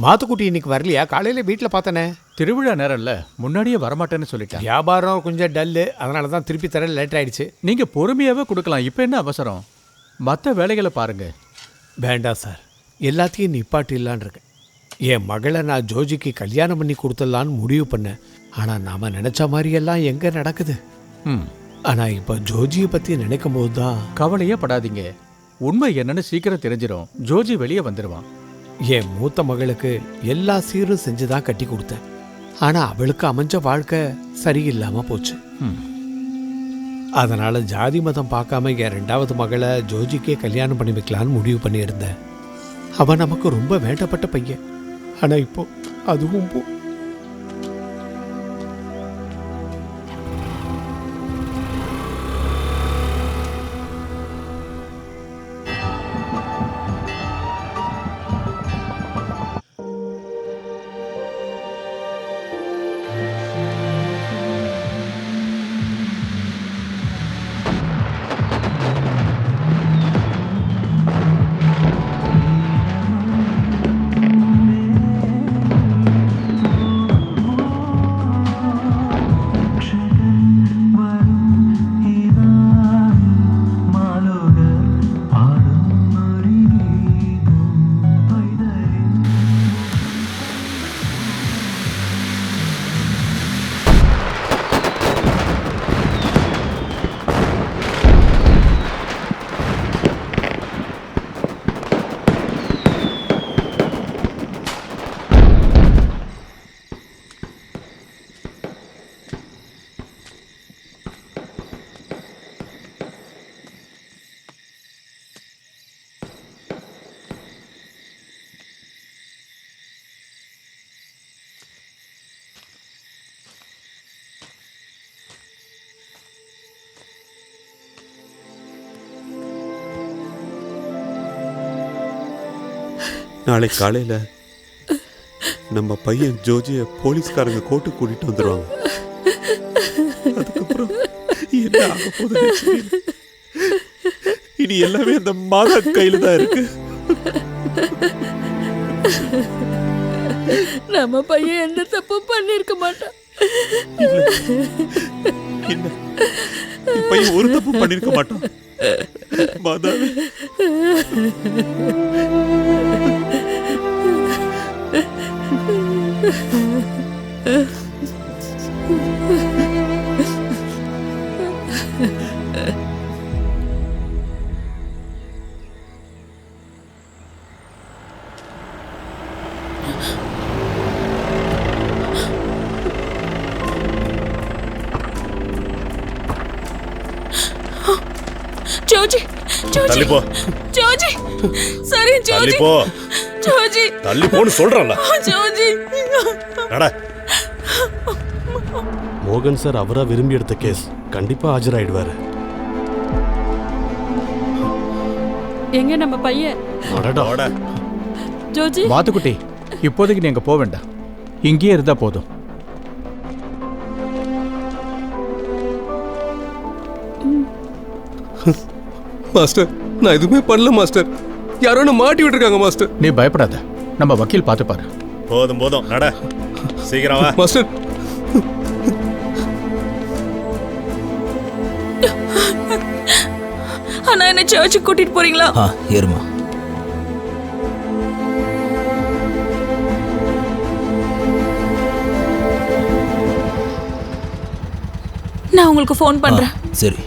மாத்துக்குட்டி இன்னைக்கு வரலையா? காலையில வீட்டில் பார்த்தனே. திருவிழா நேரம் இல்ல, முன்னாடியே வரமாட்டேன்னு சொல்லிட்டேன். வியாபாரம் கொஞ்சம் டல்லு, அதனால தான் திருப்பி தர லேட் ஆயிடுச்சு. நீங்க பொறுமையாவே கொடுக்கலாம், இப்ப என்ன அவசரம்? மற்ற வேலைகளை பாருங்க. வேண்டாம் சார், எல்லாத்தையும் நிப்பாட்டிடலான் இருக்கேன். என் மகளை நான் ஜோஜிக்கு கல்யாணம் பண்ணி கொடுத்துடலான்னு முடிவு பண்ணேன். ஆனால் நாம நினைச்ச மாதிரியெல்லாம் எங்க நடக்குது? ஆனால் இப்போ ஜோஜியை பற்றி நினைக்கும் போது தான். கவலையே படாதீங்க, உண்மை என்னன்னு சீக்கிரம் தெரிஞ்சிடும். ஜோஜி வெளியே வந்துடுவான். என் மூத்த மகளுக்கு எல்லா சீரும் செஞ்சு தான் கட்டி கொடுத்தேன். ஆனால் அவளுக்கு அமைஞ்ச வாழ்க்கை சரியில்லாமல் போச்சு. அதனால் ஜாதி மதம் பார்க்காம என் 2வது மகளை ஜோஜிக்கே கல்யாணம் பண்ணி வைக்கலான்னு முடிவு பண்ணியிருந்தேன். அவன் நமக்கு ரொம்ப வேண்டப்பட்ட பையன். ஆனால் இப்போ அதுவும் நாளை காலையில் நம்ம பையன் ஜோஜியை போலீஸ்காரங்க கோர்ட்டு கூட்டிட்டு வந்துடுவாங்க. அதுக்கப்புறம் என்ன ஆக போகுது? இனி எல்லாமே அந்த மாதா கையில தான் இருக்கு. நம்ம பையன் எந்த தப்பும் பண்ணிருக்க மாட்டான். என்ன பையன் ஒரு தப்பு பண்ணிருக்க மாட்டான். மாதாவே, ஜோஜி, ஜோஜி, தள்ளி போ. ஜோஜி, சரி ஜோஜி, தள்ளி போ. ஜோஜி, தள்ளி போன்னு சொல்றல. ஜோஜி. அட, மோகன் சார் அவரா விரும்பி எடுத்த கேஸ், கண்டிப்பா ஆஜராயிடுவாரு. எங்க நம்ம பையன்? அடடா. ஜோஜி, மாத்துக்குட்டி, இப்போதைக்கு நீங்க போக வேண்டாம், இங்கேயே இருந்தா போதும். மாஸ்டர், நான் எதுவுமே பண்ணல மாஸ்டர். யாரோ என்ன மாட்டி விட்டுருக்காங்க மாஸ்டர். நீ பயப்படாத, நம்ம வக்கீல் பார்த்துப்பாரு. போதும் போதும், நட, சீக்கிரம் வா. மாஸ்டர், அண்ணா என்ன சர்ச்சுக்கு கூட்டிட்டு போறீங்களா? ஏறுமா. நான் உங்களுக்கு ஃபோன் பண்றேன். சரி.